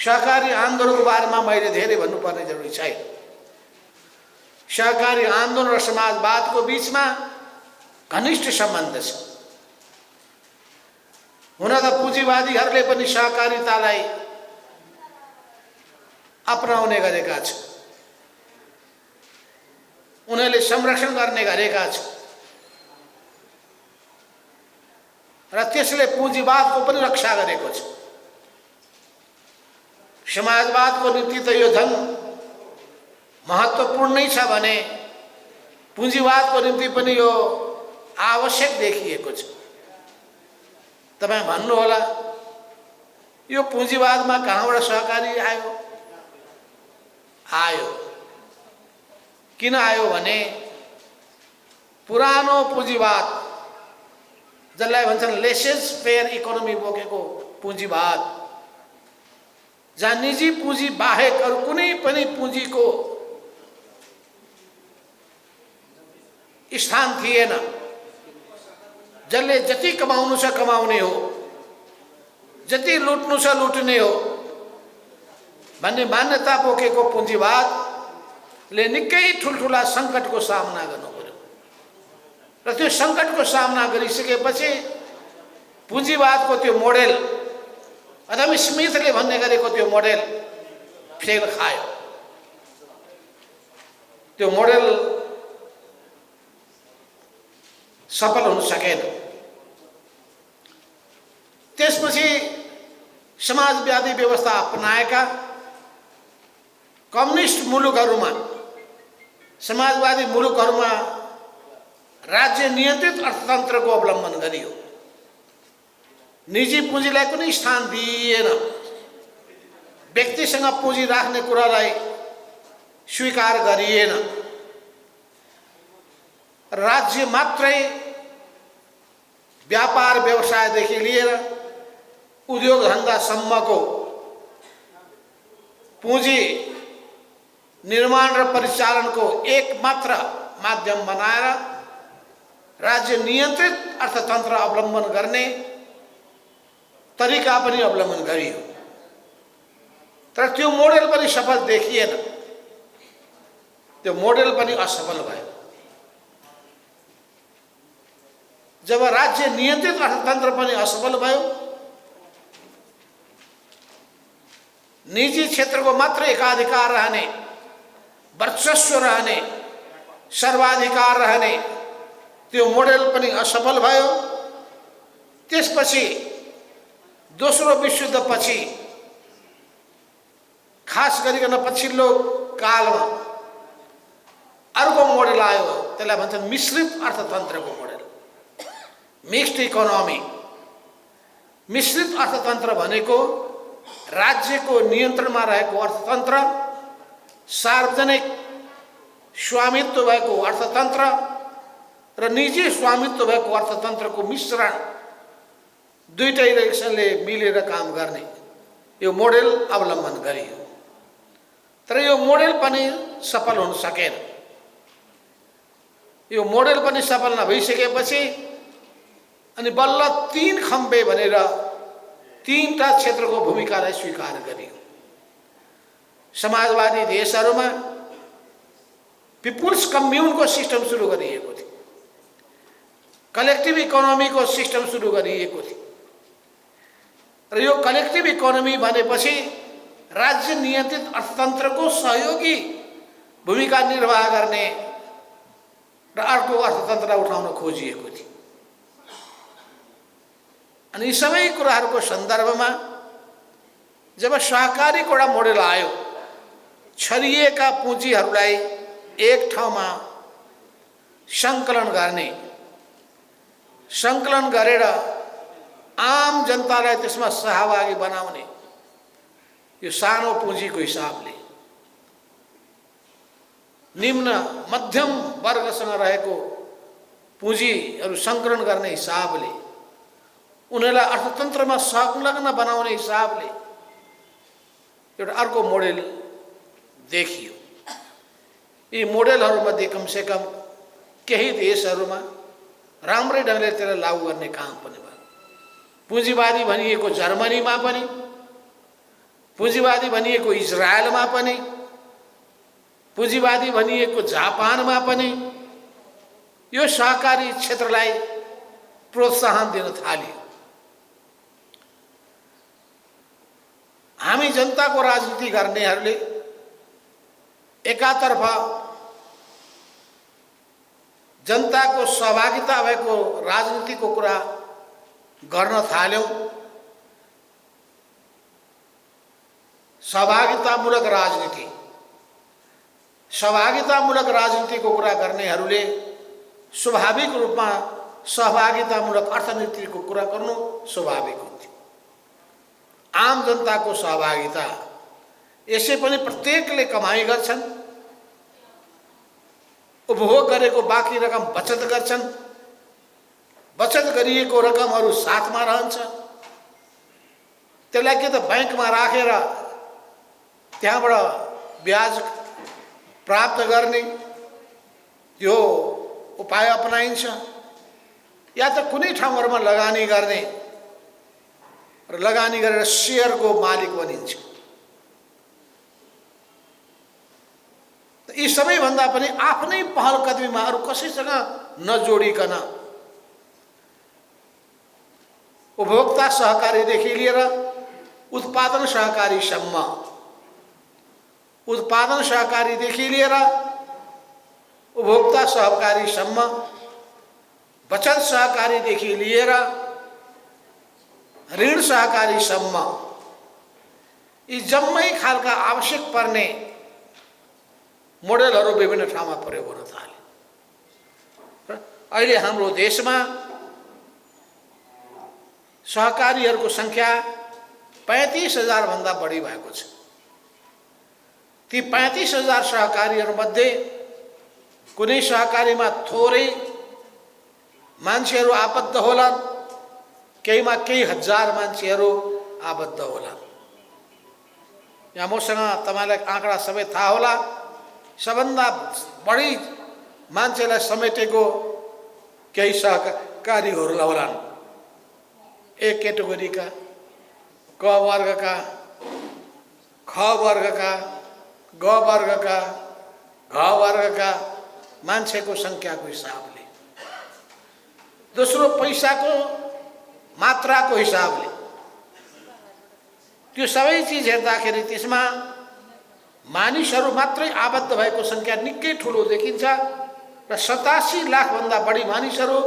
सहकारी आन्दोलनको बारेमा मैले धेरै भन्नुपर्ने जरुरी छैन। सहकारी आन्दोलन र समाजवादको बीचमा घनिष्ठ सम्बन्ध छ। हुन त पुँजीवादीहरूले पनि सहकारितालाई अपनाउने गरेका छन्, उनीहरूले संरक्षण गर्ने गरेका छन् र त्यसले पुँजीवादको पनि रक्षा गरेको छ। समाजवादको निम्ति त यो धन महत्त्वपूर्ण नै छ भने पुँजीवादको निम्ति पनि यो आवश्यक देखिएको छ। तपाईँ भन्नुहोला यो पुँजीवादमा कहाँबाट सहकारी आयो? आयो किन आयो भने पुरानो पुँजीवाद, जसलाई भन्छन् लेसेस फेयर इकोनोमी बोकेको पुँजीवाद, जहाँ निजी पुँजी बाहेक अरू कुनै पनि पुँजीको स्थान थिएन, जसले जति कमाउनु छ कमाउने हो, जति लुट्नु छ लुट्ने हो भन्ने मान्यता बोकेको पुँजीवादले निकै ठुल्ठुला सङ्कटको सामना गर्नु पर्यो र त्यो सङ्कटको सामना गरिसकेपछि पुँजीवादको त्यो मोडेल, अदम स्मिथले भन्ने गरेको त्यो मोडेल फेल खायो। त्यो मोडेल सफल हुन सकेन। त्यसपछि समाजवादी व्यवस्था अपनाएका कम्युनिस्ट मुलुकहरूमा, समाजवादी मुलुकहरूमा राज्य नियन्त्रित अर्थतन्त्रको अवलम्बन गरियो। निजी पुँजीलाई कुनै स्थान दिइएन, व्यक्तिसँग पुँजी राख्ने कुरालाई स्वीकार गरिएन। राज्य मात्रै व्यापार व्यवसायदेखि लिएर उद्योग धन्दासम्मको पुँजी निर्माण र परिचालनको एकमात्र माध्यम बनाएर राज्य नियन्त्रित अर्थतन्त्र अवलम्बन गर्ने तरिका पनि अवलम्बन गरियो। तर त्यो मोडेल पनि सफल देखिएन, त्यो मोडेल पनि असफल भयो। जब राज्य नियन्त्रित अर्थतन्त्र पनि असफल भयो, निजी क्षेत्रको मात्र एकाधिकार रहने, वर्चस्व रहने, सर्वाधिकार रहने त्यो मोडेल पनि असफल भयो। त्यसपछि दोस्रो विश्वयुद्धपछि, खास गरिकन पछिल्लो कालमा अर्को मोडेल आयो, त्यसलाई भन्छन् मिश्रित अर्थतन्त्रको मोडेल, मिक्स्ड इकोनोमी। मिश्रित अर्थतन्त्र भनेको राज्यको नियन्त्रणमा रहेको अर्थतन्त्र, सार्वजनिक स्वामित्व भएको अर्थतन्त्र र निजी स्वामित्व भएको अर्थतन्त्रको मिश्रण, दुईटैले मिलेर काम गर्ने यो मोडेल अवलम्बन गरियो। तर यो मोडेल पनि सफल हुन सकेन। यो मोडेल पनि सफल नभइसकेपछि अनि बल्ल तीन खम्बे भनेर तीनटा क्षेत्रको भूमिकालाई स्वीकार गरियो। समाजवादी देशहरूमा पिपुल्स कम्युनको सिस्टम सुरु गरिएको थियो, कलेक्टिभ इकोनोमीको सिस्टम सुरु गरिएको थियो र यो कलेक्टिभ इकोनोमी भनेपछि राज्य नियन्त्रित अर्थतन्त्रको सहयोगी भूमिका निर्वाह गर्ने र अर्को अर्थतन्त्रलाई उठाउन खोजिएको थियो। अनि यी सबै कुराहरूको सन्दर्भमा जब सहकारीको एउटा मोडेल आयो, छरिएका पुँजीहरूलाई एक ठाउँमा सङ्कलन गर्ने, सङ्कलन गरेर आम जनतालाई त्यसमा सहभागी बनाउने, यो सानो पुँजीको हिसाबले निम्न मध्यम वर्गसँग रहेको पुँजीहरू सङ्कलन गर्ने हिसाबले, उनीहरूलाई अर्थतन्त्रमा संलग्न बनाउने हिसाबले एउटा अर्को मोडेल देखियो। यी मोडेलहरूमध्ये कमसेकम केही देशहरूमा राम्रै ढङ्गले त्यसलाई लागू गर्ने काम पनि भयो। पुँजीवादी भनिएको जर्मनीमा पनि पुँजीवादी भनिएको इजरायलमा पनि, पुँजीवादी भनिएको जापानमा पनि यो सहकारी क्षेत्रलाई प्रोत्साहन दिन थाल्यो। हामी जनताको राजनीति गर्नेहरूले एकातर्फ जनताको सहभागिता भएको राजनीतिको कुरा गर्न थाल्यौं। सहभागितामूलक राजनीति, सहभागितामूलक राजनीतिको कुरा गर्नेहरूले स्वाभाविक रूपमा सहभागितामूलक अर्थनीतिको कुरा गर्नु स्वाभाविक हुन्थ्यो। आम जनताको सहभागिता, यसै पनि प्रत्येकले कमाई गर्छन्, उपभोग गरेको बाँकी रकम बचत गर्छन्, बचत गरिएको रकमहरू साथमा रहन्छ, त्यसलाई के त बैंकमा राखेर त्यहाँबाट ब्याज प्राप्त गर्ने यो उपाय अपनाइन्छ, या त कुनै ठाउँहरूमा लगानी गर्ने र लगानी गरेर सेयरको मालिक बनिन्छ। यी सबैभन्दा पनि आफ्नै पहल कदमीमा अरू कसैसँग नजोडिकन उपभोक्ता सहकारीदेखि लिएर उत्पादन सहकारीसम्म, उत्पादन सहकारीदेखि लिएर उपभोक्ता सहकारीसम्म, बचत सहकारीदेखि लिएर ऋण सहकारीसम्म यी जम्मै खालका आवश्यक पर्ने मोडेलहरू विभिन्न ठाउँमा प्रयोग हुन थाले। अहिले हाम्रो देशमा सहकारीहरूको संख्या 35,000 भन्दा बढी भएको छ। ती 35,000 सहकारीहरूमध्ये कुनै सहकारीमा थोरै मान्छेहरू आबद्ध होलान्, केहीमा केही हजार मान्छेहरू आबद्ध होलान्। यहाँ मसँग तपाईलाई आँकडा सबै थाहा होला। सबभन्दा बढी मान्छेलाई समेटेको केही सहकारीहरू होलान्। एक क्याटेगोरीका, क वर्गका, ख वर्गका, ग वर्गका, घ वर्गका मान्छेको संख्याको हिसाबले, दोस्रो पैसाको मात्राको हिसाबले, त्यो सबै चिज हेर्दाखेरि त्यसमा मानिसहरू मात्रै आबद्ध भएको संख्या निकै ठुलो देखिन्छ र 87 लाख भन्दा बढी मानिसहरू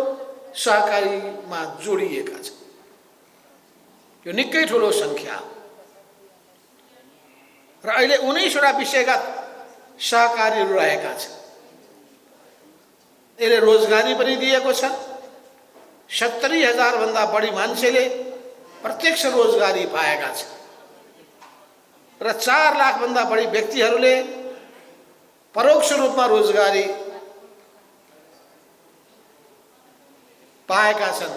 सहकारीमा जोडिएका छन्। यो निकै ठुलो संख्या र अहिले 19वटा विषयगत सहकारीहरू रहेका छन्। यसले रोजगारी पनि दिएको छ। 70,000 भन्दा बढी मान्छेले प्रत्यक्ष रोजगारी पाएका छन् र 4 लाख भन्दा बढी व्यक्तिहरूले परोक्ष रूपमा रोजगारी पाएका छन्,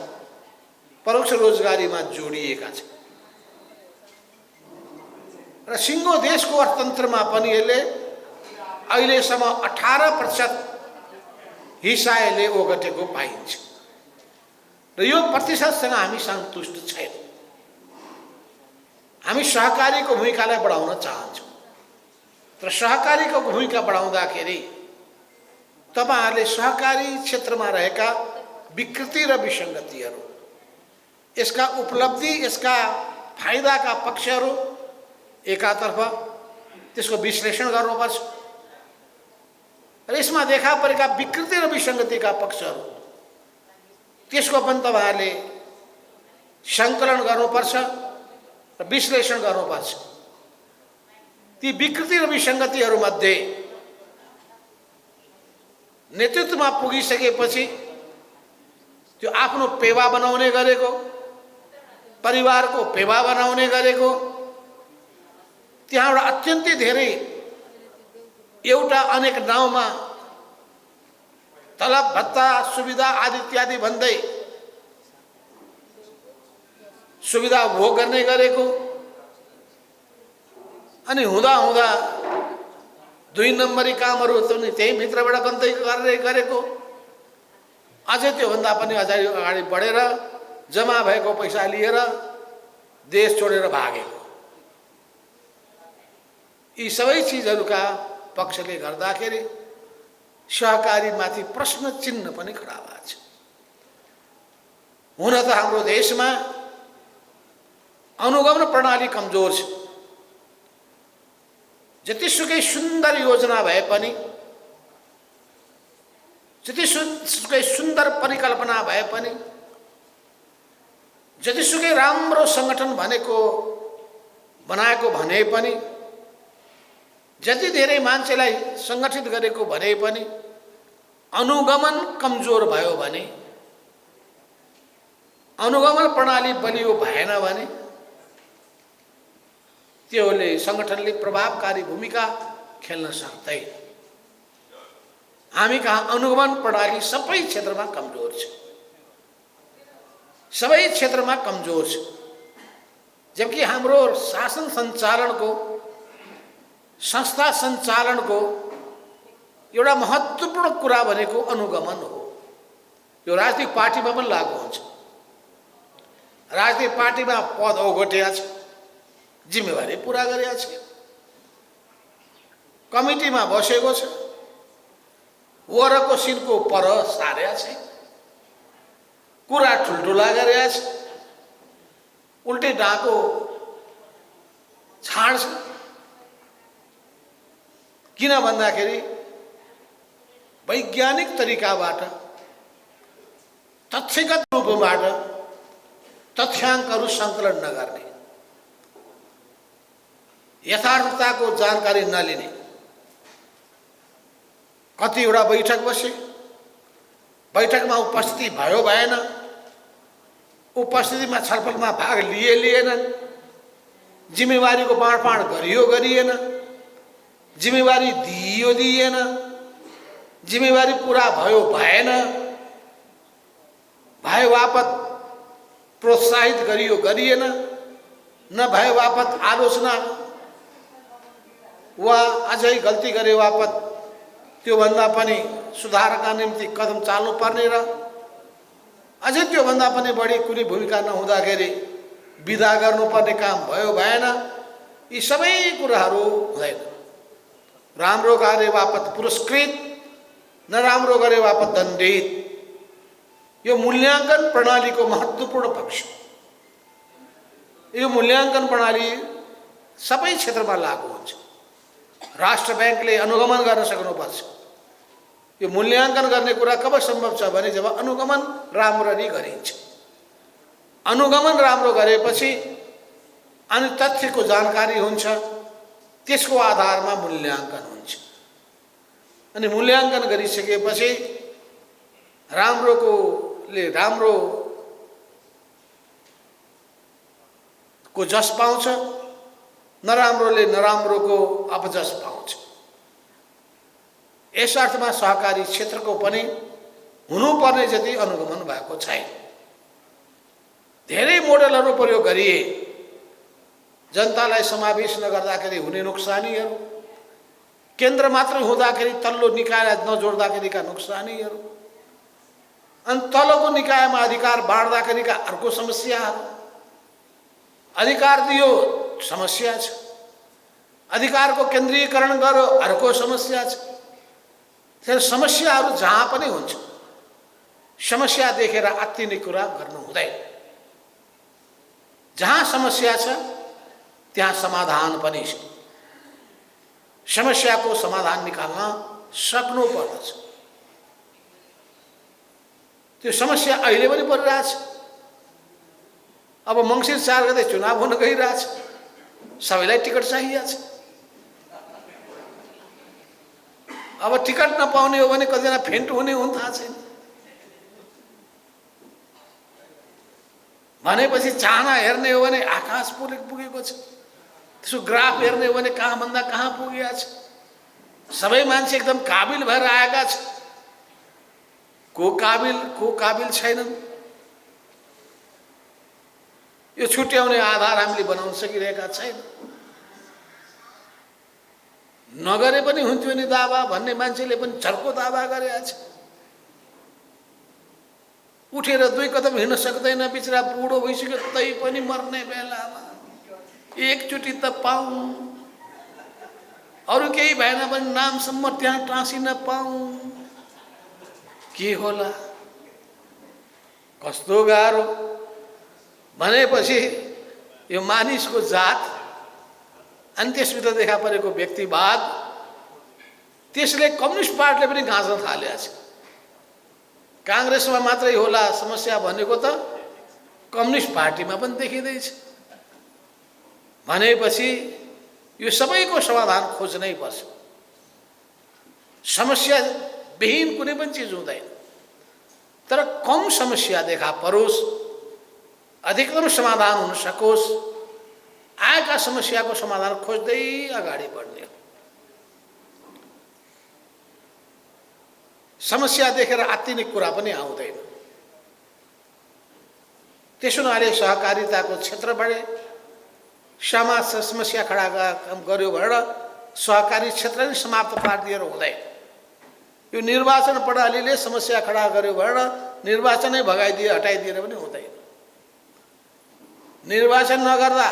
परोक्ष रोजगारीमा जोडिएका छन्। र सिङ्गो देशको अर्थतन्त्रमा पनि यसले अहिलेसम्म 18% हिस्सा यसले ओगटेको पाइन्छ र यो प्रतिशतसँग हामी सन्तुष्ट छैनौँ। हामी सहकारीको भूमिकालाई बढाउन चाहन्छौँ, तर सहकारीको भूमिका बढाउँदाखेरि तपाईहरुले सहकारी क्षेत्रमा रहेका विकृति र विसङ्गतिहरू, यसका उपलब्धि, यसका फाइदाका पक्षहरू एकातर्फ त्यसको विश्लेषण गर्नुपर्छ र यसमा देखा परेका विकृति र विसङ्गतिका पक्षहरू त्यसको पनि तपाईहरुले सङ्कलन गर्नुपर्छ र विश्लेषण गर्नुपर्छ। ती विकृति र विसङ्गतिहरूमध्ये नेतृत्वमा पुगिसकेपछि त्यो आफ्नो पेवा बनाउने गरेको, परिवारको पेवा बनाउने गरेको, त्यहाँबाट अत्यन्तै धेरै एउटा अनेक नाउँमा तलब भत्ता सुविधा आदि इत्यादि भन्दै सुविधा भोग गर्ने गरेको, अनि हुँदा हुँदा 2 नम्बरी कामहरू पनि त्यही भित्रबाट गर्दै गरेको, अझै त्योभन्दा पनि अगाडि बढेर जम्मा भएको पैसा लिएर देश छोडेर भागेको। यी सबै चिजहरूका पक्षले गर्दाखेरि सहकारीमाथि प्रश्न चिन्ह पनि खडा भएको छ। हुन त हाम्रो देशमा अनुगमन प्रणाली कमजोर छ। जतिसुकै सुन्दर योजना भए पनि, जतिसुकै सुन्दर परिकल्पना भए पनि, जतिसुकै राम्रो सङ्गठन बनाएको भने पनि, जति धेरै मान्छेलाई सङ्गठित गरेको भने पनि अनुगमन कमजोर भयो भने, अनुगमन प्रणाली बलियो भएन भने त्यसले सङ्गठनले प्रभावकारी भूमिका खेल्न सक्दैन। हामी कहाँ अनुगमन प्रणाली सबै क्षेत्रमा कमजोर छ, सबै क्षेत्रमा कमजोर छ। जबकि हाम्रो शासन सञ्चालनको, संस्था सञ्चालनको एउटा महत्त्वपूर्ण कुरा भनेको अनुगमन हो। यो राजनीतिक पार्टीमा पनि लागू हुन्छ। राजनीतिक पार्टीमा पद ओगटेको छ, जिम्मेवारी पुरा गरेको छ, कमिटीमा बसेको छ, वरको सिनको पर सारेको छ, कुरा ठुल्ठुला गरेको छ, उल्टे डाको छाड्छ। किन भन्दाखेरि वैज्ञानिक तरिकाबाट, तथ्यगत रूपबाट तथ्याङ्कहरू सङ्कलन नगर्ने, यथार्थताको जानकारी नलिने, कतिवटा बैठक बसे, बैठकमा उपस्थिति भयो भएन, उपस्थितिमा छलफलमा भाग लिएनन्, जिम्मेवारीको बाँडफाँड गरिएन, जिम्मेवारी दिएन, जिम्मेवारी पुरा भयो भएन, भए वापत प्रोत्साहित गरिएन, नभए वापत आलोचना वा अझै गल्ती गरे वापत त्योभन्दा पनि सुधारका निम्ति कदम चाल्नुपर्ने र अझै त्योभन्दा पनि बढी कुनै भूमिका नहुँदाखेरि विदा गर्नुपर्ने काम भयो भएन। यी सबै कुराहरू हुँदैन। राम्रो गरे वापत पुरस्कृत, नराम्रो गरे वापत दण्डित। यो मूल्याङ्कन प्रणालीको महत्त्वपूर्ण पक्ष। यो मूल्याङ्कन प्रणाली सबै क्षेत्रमा लागू हुन्छ। राष्ट्र ब्याङ्कले अनुगमन गर्न सक्नुपर्छ। यो मूल्याङ्कन गर्ने कुरा कब सम्भव छ भने जब अनुगमन राम्ररी गरिन्छ। अनुगमन राम्रो गरेपछि अनि तथ्यको जानकारी हुन्छ, त्यसको आधारमा मूल्याङ्कन हुन्छ। अनि मूल्याङ्कन गरिसकेपछि राम्रोले राम्रोको जस पाउँछ, नराम्रोले नराम्रोको अपजस पाउँछ। यस अर्थमा सहकारी क्षेत्रको पनि हुनुपर्ने जति अनुगमन भएको छैन। धेरै मोडलहरू प्रयोग गरिए, जनतालाई समावेश नगर्दाखेरि हुने नोक्सानीहरू, केन्द्र मात्र हुँदाखेरि तल्लो निकायलाई नजोड्दाखेरिका नोक्सानीहरू, अनि तलको निकायमा अधिकार बाँड्दाखेरिका अर्को समस्याहरू, अधिकार दियो समस्या छ, अधिकारको केन्द्रीयकरण गर्यो अर्को समस्या छ। त्यसैले समस्याहरू जहाँ पनि हुन्छ, समस्या देखेर आत्तिने कुरा गर्नु हुँदैन। जहाँ समस्या छ त्यहाँ समाधान पनि छ। समस्याको समाधान निकाल्न सक्नु पर्दछ। त्यो समस्या अहिले पनि परिरहेछ। अब मङ्सिर 4 गते चुनाव हुन गइरहेछ, सबैलाई टिकट चाहिएको छ। अब टिकट नपाउने हो भने कतिजना फेन्ट हुने हुन थाहा छैन। भनेपछि चाहना हेर्ने हो भने आकाश पुगेको छ। त्यसको ग्राफ हेर्ने हो भने कहाँभन्दा कहाँ पुगेको छ। सबै मान्छे एकदम काबिल भएर आएका छ। को काबिल छैनन्। यो छुट्याउने आधार हामीले बनाउन सकिरहेका छैन। नगरे पनि हुन्थ्यो नि दावा भन्ने मान्छेले पनि झर्को दावा गरेका छ। उठेर 2 कदम हिँड्न सक्दैन, बिचरा बुढो भइसक्यो, तै पनि मर्ने बेलामा एकचोटि त पाऊँ। अरू केही भएन भने नामसम्म त्यहाँ टाँसिन पाऊँ, के होला? कस्तो गाह्रो भनेपछि यो मानिसको जात अनि त्यसभित्र देखा परेको व्यक्तिवाद, त्यसले कम्युनिस्ट पार्टीले पनि गाँच्न थालेको छ। काङ्ग्रेसमा मात्रै होला समस्या भनेको त कम्युनिस्ट पार्टीमा पनि देखिँदैछ। भनेपछि यो सबैको समाधान खोज्नै पर्छ। समस्या विहीन कुनै पनि चिज हुँदैन, तर कम समस्या देखा परोस्, अधिकतम समाधान हुन सकोस्, आएका समस्याको समाधान खोज्दै अगाडि बढ्ने हो। समस्या देखेर आत्तिने कुरा पनि आउँदैन। त्यसो हुनाले सहकारिताको क्षेत्रबाट समाज समस्या खडा गर्यो भनेर सहकारी क्षेत्र नै समाप्त पारिदिएर हुँदैन। यो निर्वाचन प्रणालीले समस्या खडा गर्यो भनेर निर्वाचनै भगाइदिए हटाइदिएर पनि हुँदैन। निर्वाचन नगर्दा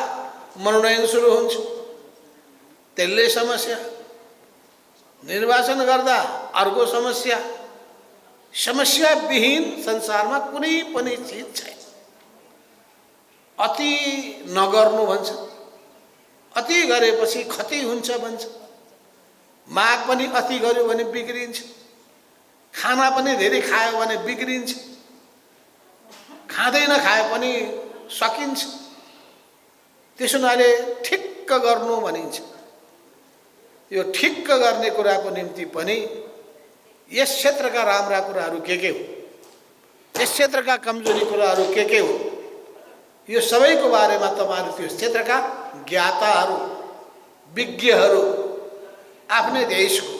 मनोनयन सुरु हुन्छ, त्यसले समस्या। निर्वाचन गर्दा अर्को समस्या। समस्या विहीन संसारमा कुनै पनि चिज छैन। अति नगर्नु भन्छ, अति गरेपछि क्षति हुन्छ भन्छ। माग पनि अति गर्यो भने बिग्रिन्छ, खाना पनि धेरै खायो भने बिग्रिन्छ, खाँदै नखाए पनि सकिन्छ। त्यसो हुनाले ठिक्क गर्नु भनिन्छ। यो ठिक्क गर्ने कुराको निम्ति पनि यस क्षेत्रका राम्रा कुराहरू के हो, यस क्षेत्रका कमजोरी कुराहरू के हो, यो सबैको बारेमा तपाईहरु त्यो क्षेत्रका ज्ञाताहरू, विज्ञहरू, आफ्नै देशको,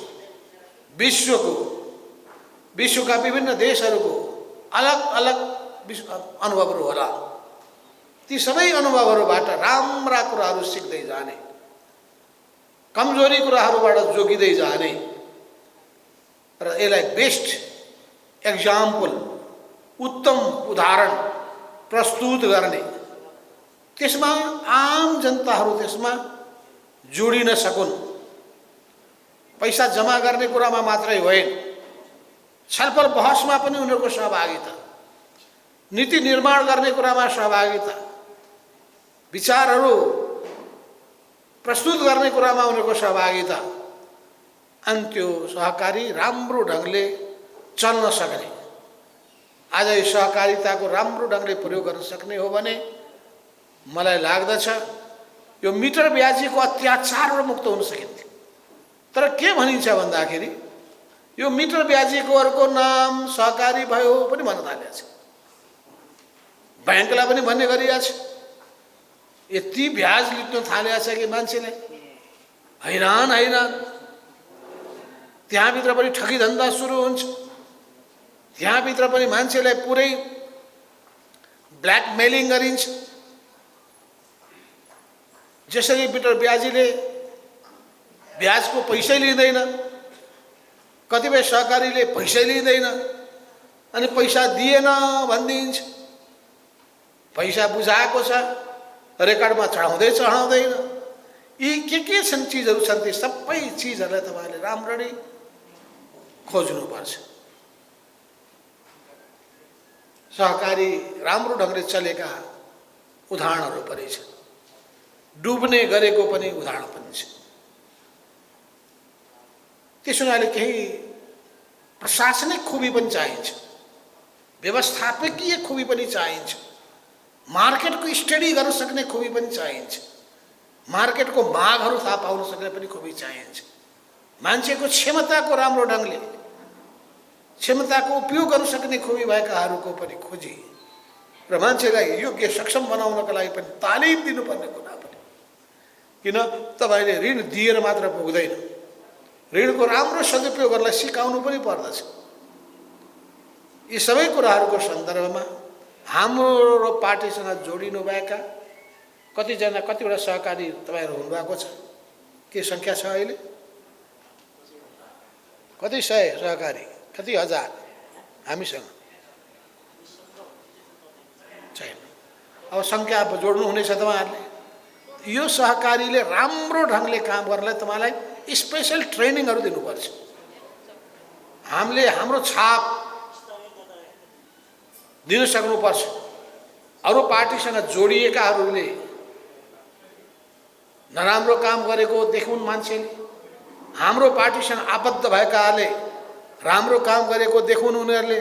विश्वका विभिन्न देशहरूको अलग अलग अनुभवहरू होला। ती सबै अनुभवहरूबाट राम्रा कुराहरू सिक्दै जाने, कमजोरी कुराहरूबाट जोगिँदै जाने र यसलाई बेस्ट एक्जाम्पल, उत्तम उदाहरण प्रस्तुत गर्ने, त्यसमा आम जनताहरू त्यसमा जोडिन सकुन्। पैसा जम्मा गर्ने कुरामा मात्रै होइन, छलफल बहसमा पनि उनीहरूको सहभागिता, नीति निर्माण गर्ने कुरामा सहभागिता, विचारहरू प्रस्तुत गर्ने कुरामा उनीहरूको सहभागिता, अनि त्यो सहकारी राम्रो ढङ्गले चल्न सक्ने, आज यो सहकारिताको राम्रो ढङ्गले प्रयोग गर्न सक्ने हो भने मलाई लाग्दछ यो मिटर ब्याजीको अत्याचारबाट मुक्त हुन सकिन्थ्यो। तर के भनिन्छ भन्दाखेरि यो मिटर ब्याजीको अर्को नाम सहकारी भयो पनि भन्न थालेको छ। बैंकलाई पनि भन्ने गरिएको छ। यति ब्याज लिट्न थालेको छ कि मान्छेले हैरान हैरान। त्यहाँभित्र पनि ठगी धन्दा सुरु हुन्छ। त्यहाँभित्र पनि मान्छेलाई पुरै ब्ल्याकमेलिङ गरिन्छ। जसरी मिटर ब्याजीले ब्याजको पैसै लिँदैन, कतिपय सहकारीले पैसै लिँदैन अनि पैसा दिएन भनिदिन्छ। पैसा बुझाएको छ, रेकर्डमा चढाउँदैन। यी के छन् चिजहरू छन्, ती सबै चिजहरूलाई तपाईले राम्ररी खोज्नुपर्छ। सहकारी राम्रो ढङ्गले चलेका उदाहरणहरू पनि छन्, डुब्ने गरेको पनि उदाहरण पनि छ। त्यसो हुनाले केही प्रशासनिक खुबी पनि चाहिन्छ, व्यवस्थापकीय खुबी पनि चाहिन्छ, मार्केटको स्टडी गर्न सक्ने खुबी पनि चाहिन्छ, मार्केटको मागहरू थाहा पाउन सक्ने पनि खुबी चाहिन्छ, मान्छेको क्षमताको राम्रो ढङ्गले क्षमताको उपयोग गर्न सक्ने खुबी भएकाहरूको पनि खोजी र मान्छेलाई योग्य सक्षम बनाउनका लागि पनि तालिम दिनुपर्ने कुरा पनि। किन तपाईले ऋण दिएर मात्र पुग्दैन, ऋणको राम्रो सदुपयोग गर्नलाई सिकाउनु पनि पर्दछ। यी सबै कुराहरूको सन्दर्भमा हाम्रो पार्टीसँग जोडिनु भएका कतिवटा सहकारी तपाईहरु हुनुभएको छ? के संख्या छ अहिले? कति सय सहकारी, कति हजार हामीसँग छैन। अब संख्या जोड्नु हुनेछ तपाईहरुले। यो सहकारीले राम्रो ढङ्गले काम गर्नलाई तपाईँलाई स्पेसल ट्रेनिङहरू दिनुपर्छ। हामीले हाम्रो छाप दिन सक्नुपर्छ। अरू पार्टीसँग जोडिएकाहरूले नराम्रो काम गरेको देखुन् मान्छेले, हाम्रो पार्टीसँग आबद्ध भएकाहरूले राम्रो काम गरेको देखुन् उनीहरूले।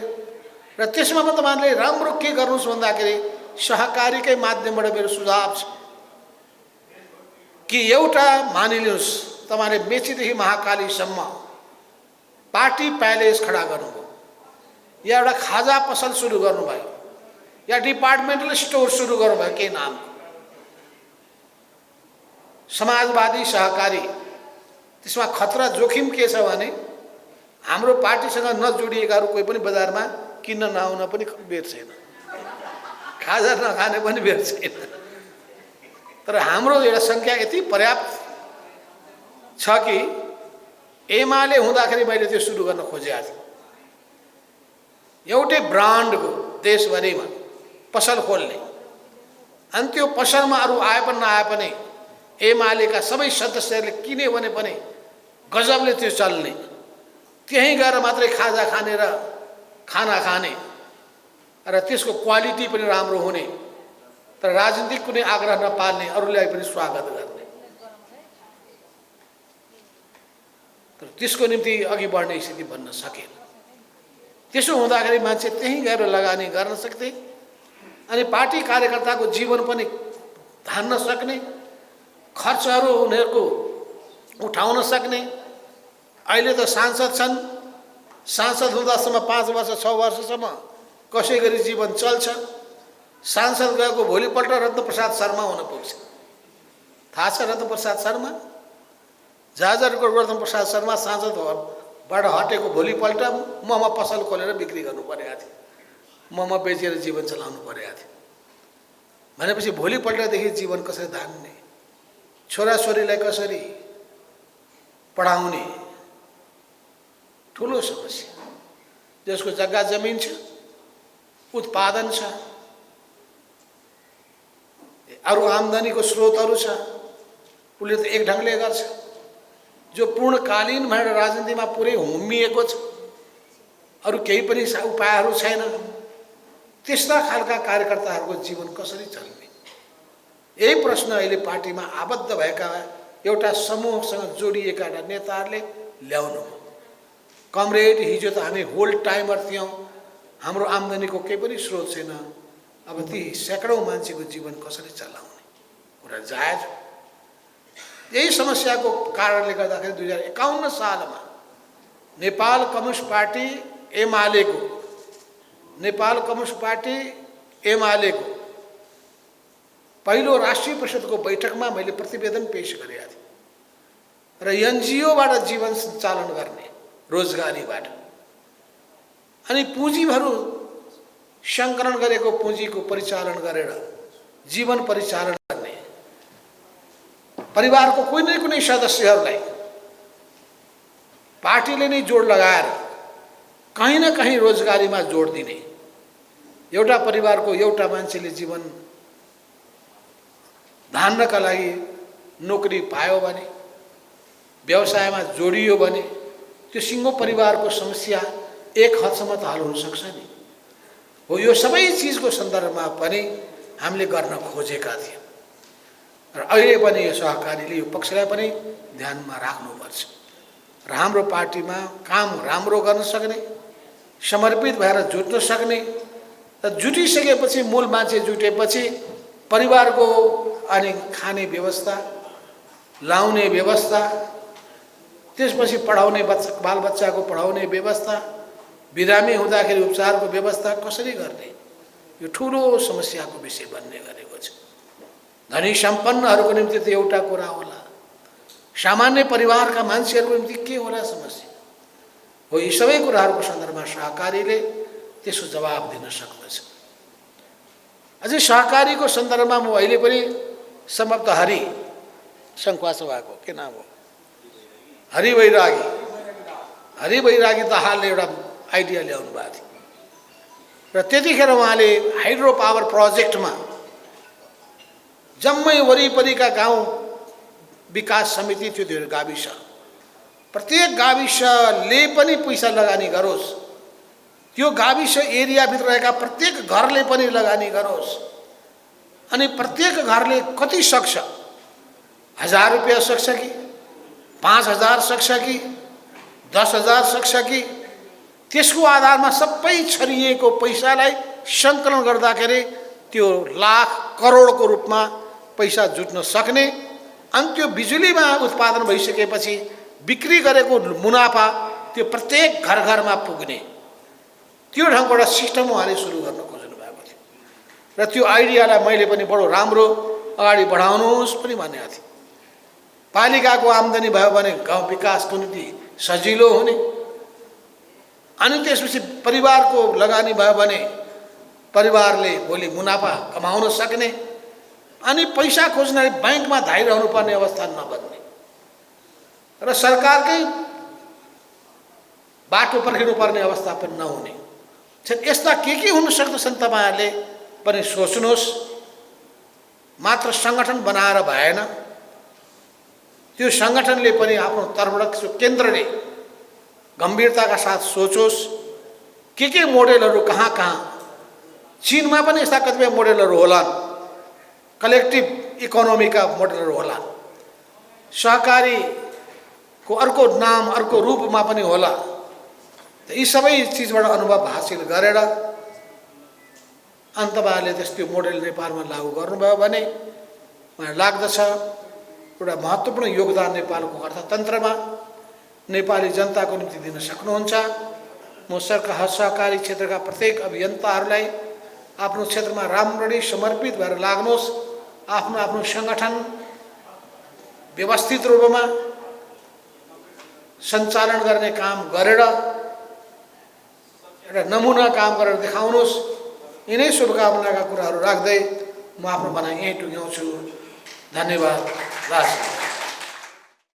र त्यसमा म तपाईँहरूले राम्रो के गर्नुहोस् भन्दाखेरि सहकारीकै माध्यमबाट मेरो सुझाव छ कि एउटा मानिलिनुहोस् तपाईँले मेचीदेखि महाकालीसम्म पार्टी प्यालेस खडा गर्नुभयो, या एउटा खाजा पसल सुरु गर्नुभयो, या डिपार्टमेन्टल स्टोर सुरु गर्नुभयो केही नामको, समाजवादी सहकारी। त्यसमा खतरा जोखिम के छ भने हाम्रो पार्टीसँग नजोडिएकाहरू कोही पनि बजारमा किन्न नआउन पनि बेर छैन, खाजा नखाने पनि बेर छैन। तर हाम्रो एउटा सङ्ख्या यति पर्याप्त छ कि एमाले हुँदाखेरि मैले त्यो सुरु गर्न खोजेको थिएँ। एउटै ब्रान्डको देशभरिमा पसल खोल्ने, अनि त्यो पसलमा अरू आए पनि नआए पनि एमालेका सबै सदस्यहरूले किन्यो भने पनि गजबले त्यो चल्ने, त्यहीँ गएर मात्रै खाजा खाने र खाना खाने, र त्यसको क्वालिटी पनि राम्रो हुने, तर राजनीतिक कुनै आग्रह नपाल्ने, अरूलाई पनि स्वागत गर्ने। तर त्यसको निम्ति अघि बढ्ने स्थिति बन्न सकेन। त्यसो हुँदाखेरि मान्छे त्यहीँ गएर लगानी गर्न सक्थे, अनि पार्टी कार्यकर्ताको जीवन पनि धान्न सक्ने, खर्चहरू उनीहरूको उठाउन सक्ने। अहिले त सांसद छन्, सांसद हुँदासम्म 5 वर्ष 6 वर्षसम्म कसै गरी जीवन चल्छ। सांसद गएको भोलिपल्ट रत्नप्रसाद शर्मा हुन पुग्छ। थाहा छ रत्नप्रसाद शर्मा? जाजरको रत्नप्रसाद शर्मा सांसदबाट हटेको भोलिपल्ट मोमो पसल खोलेर बिक्री गर्नु परेको थियो, मोमो बेचेर जीवन चलाउनु परेको थियो। भनेपछि भोलिपल्टदेखि जीवन कसरी धान्ने, छोराछोरीलाई कसरी पढाउने, ठुलो समस्या। जसको जग्गा जमिन छ, उत्पादन छ, अरू आम्दानीको स्रोतहरू छ, उसले त एक ढङ्गले गर्छ। जो पूर्णकालीन भएर राजनीतिमा पुरै होमिएको छ, अरू केही पनि उपायहरू छैन, त्यस्ता खालका कार्यकर्ताहरूको जीवन कसरी चल्ने? यही प्रश्न अहिले पार्टीमा आबद्ध भएका एउटा समूहसँग जोडिएका नेताहरूले ल्याउनु। कमरेड, हिजो त हामी होल टाइमर थियौँ, हाम्रो आम्दानीको केही पनि स्रोत छैन, अब ती सैकडौँ मान्छेको जीवन कसरी चलाउने? कुरा जायज हो। यही समस्याको कारणले गर्दाखेरि 2051 सालमा नेपाल कम्युनिस्ट पार्टी एमालेको पहिलो राष्ट्रिय परिषदको बैठकमा मैले प्रतिवेदन पेश गरेका थिएँ। र एनजिओबाट जीवन सञ्चालन गर्ने, रोजगारीबाट, अनि पुँजीहरू सङ्कलन गरेको पुँजीको परिचालन गरेर जीवन परिचालन गर्ने, परिवारको कुनै न कुनै सदस्यहरूलाई पार्टीले नै जोड लगाएर कहीँ न कहीँ रोजगारीमा जोड दिने। एउटा परिवारको एउटा मान्छेले जीवन धान्नका लागि नोकरी पायो भने, व्यवसायमा जोडियो भने त्यो सिङ्गो परिवारको समस्या एक हदसम्म त हल हुन सक्छ नि। हो, यो सबै चिजको सन्दर्भमा पनि हामीले गर्न खोजेका थियौँ। र अहिले पनि यो सहकारीले यो पक्षलाई पनि ध्यानमा राख्नुपर्छ र हाम्रो पार्टीमा काम राम्रो गर्न सक्ने, समर्पित भएर जुट्न सक्ने, र जुटिसकेपछि मूल मान्छे जुटेपछि परिवारको अनि खाने व्यवस्था, लाउने व्यवस्था, त्यसपछि पढाउने बालबच्चाको पढाउने व्यवस्था, बिरामी हुँदाखेरि उपचारको व्यवस्था कसरी गर्ने, यो ठुलो समस्याको विषय बन्ने गरेको छ। धनी सम्पन्नहरूको निम्ति त एउटा कुरा होला, सामान्य परिवारका मान्छेहरूको निम्ति के होला समस्या हो। यी सबै कुराहरूको सन्दर्भमा सहकारीले त्यसको जवाब दिन सक्दछ। अझै सहकारीको सन्दर्भमा म अहिले पनि समाप्त हरि सङ्खुवासभाको के नाम हो, हरि बैरागी दाहालले एउटा आइडिया ल्याउनु भएको थियो र त्यतिखेर उहाँले हाइड्रो पावर प्रोजेक्टमा जम्मै वरिपरिका गाउँ विकास समिति थियो, त्यो गाविस। प्रत्येक गाविसले पनि पैसा लगानी गरोस्, त्यो गाविस एरियाभित्र रहेका प्रत्येक घरले पनि लगानी गरोस्। अनि प्रत्येक घरले कति सक्छ, 1000 रुपैयाँ सक्छ कि 5000 सक्छ कि 10,000 सक्छ कि, त्यसको आधारमा सबै छरिएको पैसालाई सङ्कलन गर्दाखेरि त्यो लाख करोडको रूपमा पैसा जुट्न सक्ने। अनि त्यो बिजुलीमा उत्पादन भइसकेपछि बिक्री गरेको मुनाफा त्यो प्रत्येक घर घरमा पुग्ने, त्यो ढङ्गबाट सिस्टम उहाँले सुरु गर्न खोज्नु भएको थियो। र त्यो आइडियालाई मैले पनि बडो राम्रो अगाडि बढाउनुहोस् पनि भनेको थिएँ। पालिकाको आम्दानी भयो भने गाउँ विकासको निम्ति सजिलो हुने, अनि त्यसपछि परिवारको लगानी भयो भने परिवारले भोलि मुनाफा कमाउन सक्ने, अनि पैसा खोज्नलाई बैंकमा धाइरहनु पर्ने अवस्था नबन्ने र सरकारकै बाटो पर्खिनु पर्ने अवस्था पनि नहुने। यस्ता के हुन सक्दछन् तपाईहरुले पनि सोच्नुहोस्। मात्र सङ्गठन बनाएर भएन, त्यो सङ्गठनले पनि आफ्नो तर्फबाट केन्द्रले गम्भीरताका साथ सोचोस्। के मोडेलहरू कहाँ कहाँ, चीनमा पनि यस्ता कतिपय मोडेलहरू होलान्, कलेक्टिभ इकोनोमीका मोडेलहरू होलान्, सहकारीको अर्को नाम अर्को रूपमा पनि होला। यी सबै चिजबाट अनुभव हासिल गरेर अन्तबाले त्यस्तो मोडेल नेपालमा लागू गर्नुभयो भने मलाई लाग्दछ एउटा महत्त्वपूर्ण योगदान नेपालको अर्थतन्त्रमा नेपाली जनताको निम्ति दिन सक्नुहुन्छ। म सरकार सहकारी क्षेत्रका प्रत्येक अभियन्ताहरूलाई आफ्नो क्षेत्रमा राम्ररी समर्पित भएर लाग्नुहोस्। आफ्नो आफ्नो सङ्गठन व्यवस्थित रूपमा सञ्चालन गर्ने काम गरेर एउटा नमुना काम गरेर देखाउनुहोस्। यिनै शुभकामनाका कुराहरू राख्दै म आफ्नो भनाइ यहीँ टुङ्ग्याउँछु। धन्यवाद।